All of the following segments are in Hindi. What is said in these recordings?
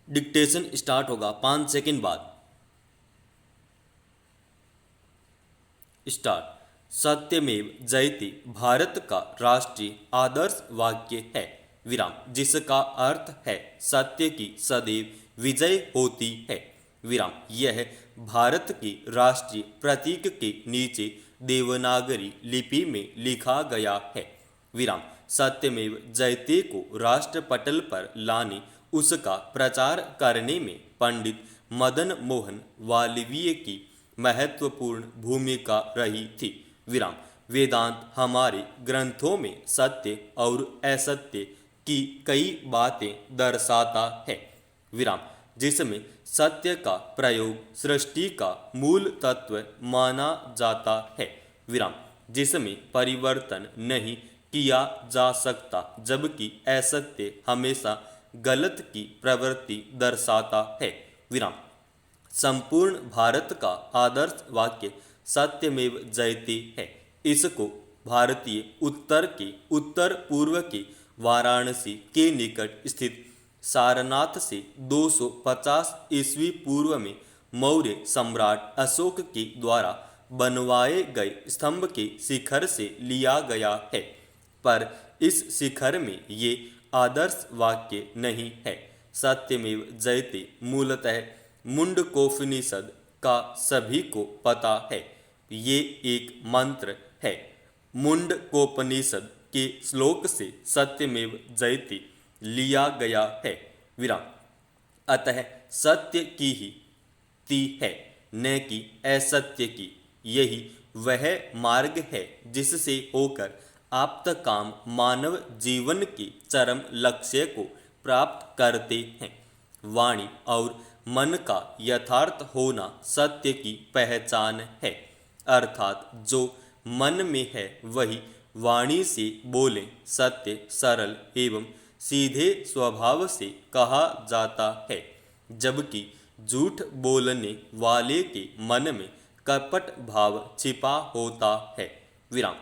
डिक्टेशन स्टार्ट होगा 5 सेकंड बाद। स्टार्ट। सत्यमेव जयते भारत का राष्ट्रीय आदर्श वाक्य है, विराम, जिसका अर्थ है सत्य की सदैव विजय होती है, विराम। यह भारत के राष्ट्रीय प्रतीक के नीचे देवनागरी लिपि में लिखा गया है, विराम। सत्यमेव जयते को राष्ट्र पटल पर लाने, उसका प्रचार करने में पंडित मदन मोहन मालवीय की महत्वपूर्ण भूमिका रही थी, विराम। वेदांत हमारे ग्रंथों में सत्य और असत्य की कई बातें दर्शाता है, विराम, जिसमें सत्य का प्रयोग सृष्टि का मूल तत्व माना जाता है, विराम, जिसमें परिवर्तन नहीं किया जा सकता, जबकि असत्य हमेशा गलत की प्रवृत्ति दर्शाता है, विराम। संपूर्ण भारत का आदर्श वाक्य सत्यमेव जयते है। इसको भारतीय उत्तर पूर्व के वाराणसी के निकट स्थित सारनाथ से 250 ईस्वी पूर्व में मौर्य सम्राट अशोक के द्वारा बनवाए गए स्तंभ के शिखर से लिया गया है, पर इस शिखर में ये आदर्श वाक्य नहीं है। सत्यमेव जयते मूलतः मुंडकोपनिषद का सभी को पता है। ये एक मंत्र है। मुंडकोपनिषद के श्लोक से सत्यमेव जयते लिया गया है, विराम। अतः सत्य की ही ती है, न कि असत्य की। यही वह मार्ग है जिससे होकर आप्तकाम मानव जीवन के चरम लक्ष्य को प्राप्त करते हैं। वाणी और मन का यथार्थ होना सत्य की पहचान है, अर्थात जो मन में है वही वाणी से बोले। सत्य सरल एवं सीधे स्वभाव से कहा जाता है, जबकि झूठ बोलने वाले के मन में कपट भाव छिपा होता है, विराम।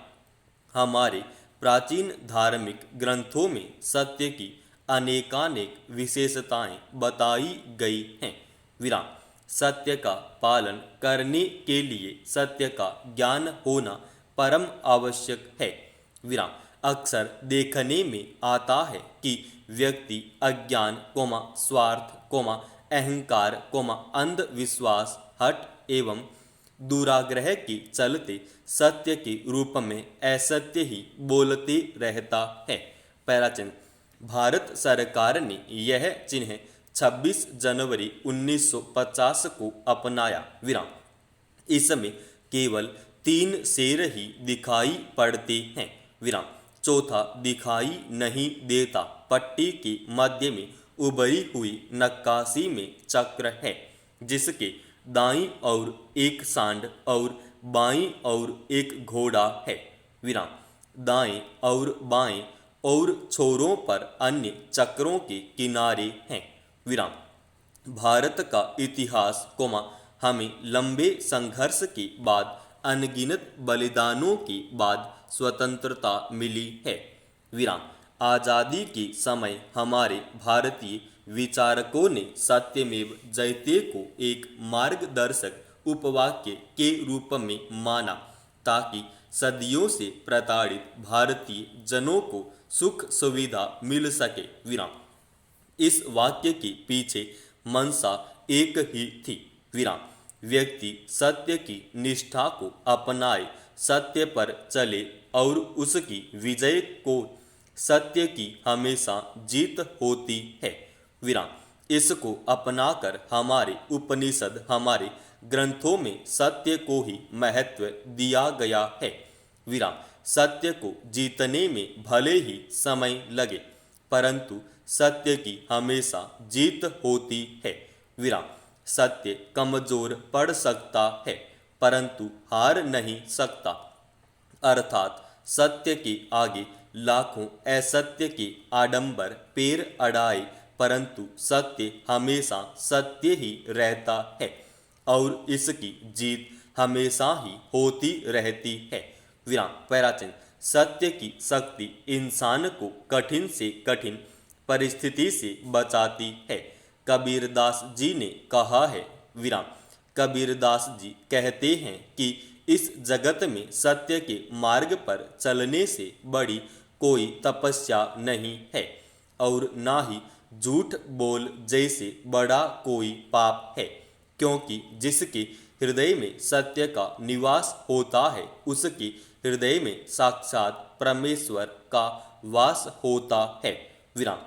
हमारे प्राचीन धार्मिक ग्रंथों में सत्य की अनेकानेक विशेषताएं बताई गई हैं, विराम। सत्य का पालन करने के लिए सत्य का ज्ञान होना परम आवश्यक है, विराम। अक्सर देखने में आता है कि व्यक्ति अज्ञान स्वार्थ अहंकार अंधविश्वास हठ एवं दुराग्रह के चलते सत्य के रूप में असत्य ही बोलते रहता है। पहला चिन्ह। भारत सरकार ने यह चिन्ह 26 जनवरी 1950 को अपनाया, विराम। इसमें केवल 3 शेर ही दिखाई पड़ते हैं, विराम। चौथा दिखाई नहीं देता। पट्टी के मध्य में उभरी हुई नक्काशी में चक्र है, जिसके दाईं ओर एक सांड और बाईं ओर एक घोड़ा है, विराम। दाएं और बाएं और छोरों पर अन्य चक्रों के किनारे हैं, विराम। भारत का इतिहास हमें लंबे संघर्ष के बाद अनगिनत बलिदानों के बाद स्वतंत्रता मिली है, विराम। आज़ादी के समय हमारे भारतीय विचारकों ने सत्यमेव जयते को एक मार्गदर्शक उपवाक्य के रूप में माना, ताकि सदियों से प्रताड़ित भारतीय जनों को सुख सुविधा मिल सके, विराम। इस वाक्य के पीछे मंशा एक ही थी, विराम। व्यक्ति सत्य की निष्ठा को अपनाए, सत्य पर चले और उसकी विजय को सत्य की हमेशा जीत होती है, विराम। इसको अपनाकर हमारे उपनिषद, हमारे ग्रंथों में सत्य को ही महत्व दिया गया है, विराम। सत्य को जीतने में भले ही समय लगे, परंतु सत्य की हमेशा जीत होती है, विराम। सत्य कमजोर पड़ सकता है, परंतु हार नहीं सकता, अर्थात सत्य के आगे लाखों असत्य के आडंबर पैर अड़ाए, परंतु सत्य हमेशा सत्य ही रहता है और इसकी जीत हमेशा ही होती रहती है, विराम। पैराचिन। सत्य की शक्ति इंसान को कठिन से कठिन परिस्थिति से बचाती है। कबीरदास जी ने कहा है। विराम। कबीरदास जी कहते हैं कि इस जगत में सत्य के मार्ग पर चलने से बड़ी कोई तपस्या नहीं है और ना ही झूठ बोल जैसे बड़ा कोई पाप है, क्योंकि जिसके हृदय में सत्य का निवास होता है उसके हृदय में साक्षात परमेश्वर का वास होता है। विराम।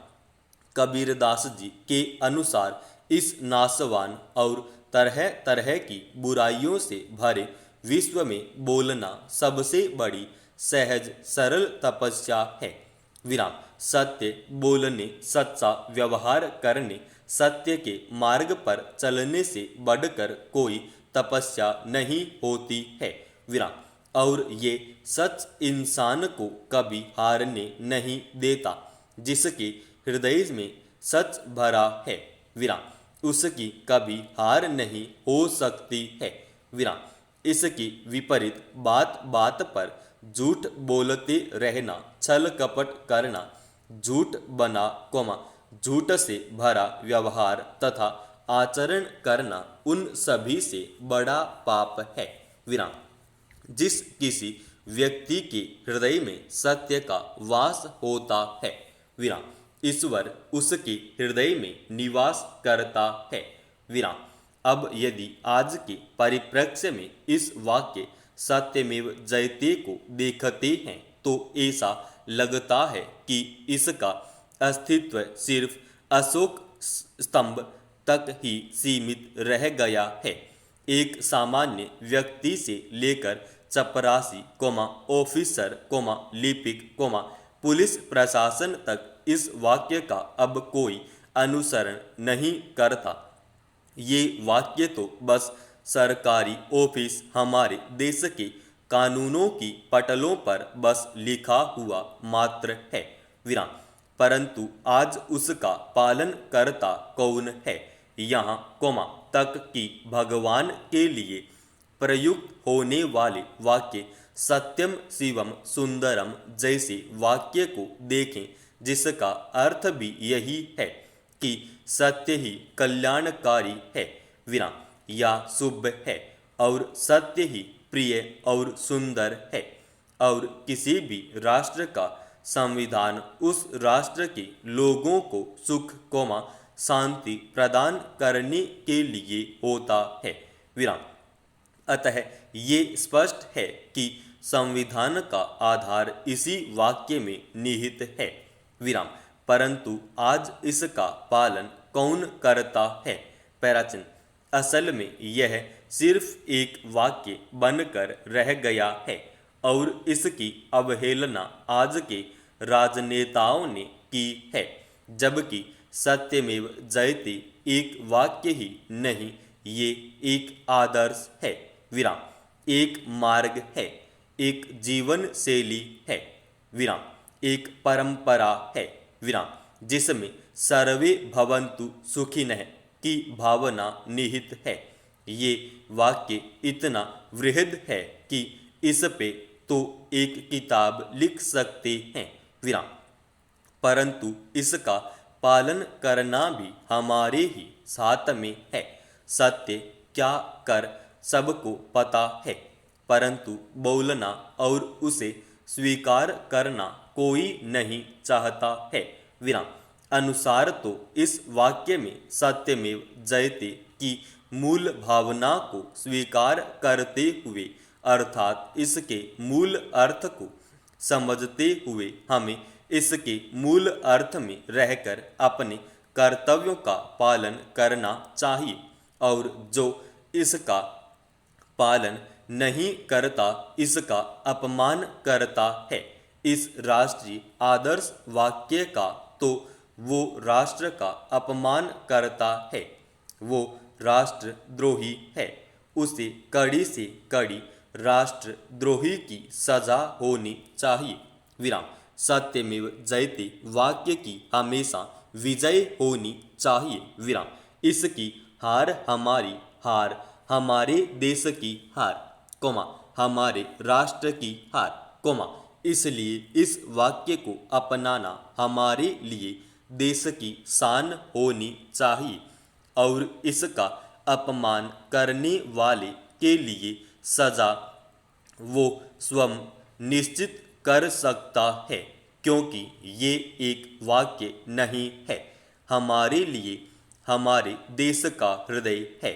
कबीरदास जी के अनुसार इस नाशवान और तरह तरह की बुराइयों से भरे विश्व में बोलना सबसे बड़ी सहज सरल तपस्या है। विराम। सत्य बोलने, सच्चा व्यवहार करने, सत्य के मार्ग पर चलने से बढ़कर कोई तपस्या नहीं होती है। विराम। और ये सच इंसान को कभी हारने नहीं देता। जिसके हृदय में सच भरा है, विराम, उसकी कभी हार नहीं हो सकती है। विराम। इसकी विपरीत बात बात पर झूठ बोलते रहना, छल कपट करना, झूठ बना झूठ से भरा व्यवहार तथा आचरण करना उन सभी से बड़ा पाप है। विराम। जिस किसी व्यक्ति के हृदय में सत्य का वास होता है, विराम, ईश्वर उसके हृदय में निवास करता है। विराम। अब यदि आज के परिप्रेक्ष्य में इस वाक्य सत्यमेव जयते को देखते हैं तो ऐसा लगता है कि इसका अस्तित्व सिर्फ अशोक स्तंभ तक ही सीमित रह गया है। एक सामान्य व्यक्ति से लेकर चपरासी, ऑफिसर, लिपिक, पुलिस प्रशासन तक इस वाक्य का अब कोई अनुसरण नहीं करता। ये वाक्य तो बस सरकारी ऑफिस, हमारे देश के कानूनों की पटलों पर बस लिखा हुआ मात्र है। विराम। परंतु आज उसका पालन करता कौन है? यहाँ तक कि भगवान के लिए प्रयुक्त होने वाले वाक्य सत्यम शिवम सुंदरम जैसे वाक्य को देखें, जिसका अर्थ भी यही है कि सत्य ही कल्याणकारी है, विराम, या शुभ है, और सत्य ही प्रिय और सुंदर है। और किसी भी राष्ट्र का संविधान उस राष्ट्र के लोगों को सुख शांति प्रदान करने के लिए होता है। विराम। अतः ये स्पष्ट है कि संविधान का आधार इसी वाक्य में निहित है। विराम। परंतु आज इसका पालन कौन करता है? पैराचिन। असल में यह सिर्फ एक वाक्य बनकर रह गया है और इसकी अवहेलना आज के राजनेताओं ने की है, जबकि सत्यमेव जयते एक वाक्य ही नहीं, ये एक आदर्श है। विराम। एक मार्ग है, एक जीवन शैली है। विराम। एक परंपरा है। विराम। जिसमें सर्वे भवन्तु सुखिनः की भावना निहित है। ये वाक्य इतना वृहद है कि इस पे तो एक किताब लिख सकते हैं। विराम। परंतु इसका पालन करना भी हमारे ही साथ में है। सत्य क्या कर सबको पता है, परंतु बोलना और उसे स्वीकार करना कोई नहीं चाहता है। विराम। अनुसार तो इस वाक्य में सत्यमेव जयते की मूल भावना को स्वीकार करते हुए, अर्थात इसके मूल अर्थ को समझते हुए हमें इसके मूल अर्थ में रहकर अपने कर्तव्यों का पालन करना चाहिए, और जो इसका पालन नहीं करता इसका अपमान करता है। इस राष्ट्रीय आदर्श वाक्य का तो वो राष्ट्र का अपमान करता है, वो राष्ट्रद्रोही है। उसे कड़ी से कड़ी राष्ट्रद्रोही की सजा होनी चाहिए। विराम। सत्यमेव जयते वाक्य की हमेशा विजय होनी चाहिए। विराम। इसकी हार हमारी हार, हमारे देश की हार, हमारे राष्ट्र की हार, इसलिए इस वाक्य को अपनाना हमारे लिए देश की शान होनी चाहिए और इसका अपमान करने वाले के लिए सजा वो स्वयं निश्चित कर सकता है, क्योंकि ये एक वाक्य नहीं है, हमारे लिए हमारे देश का हृदय है,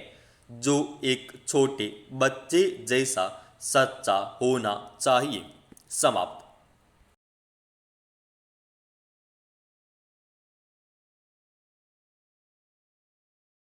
जो एक छोटे बच्चे जैसा सच्चा होना चाहिए। समाप्त।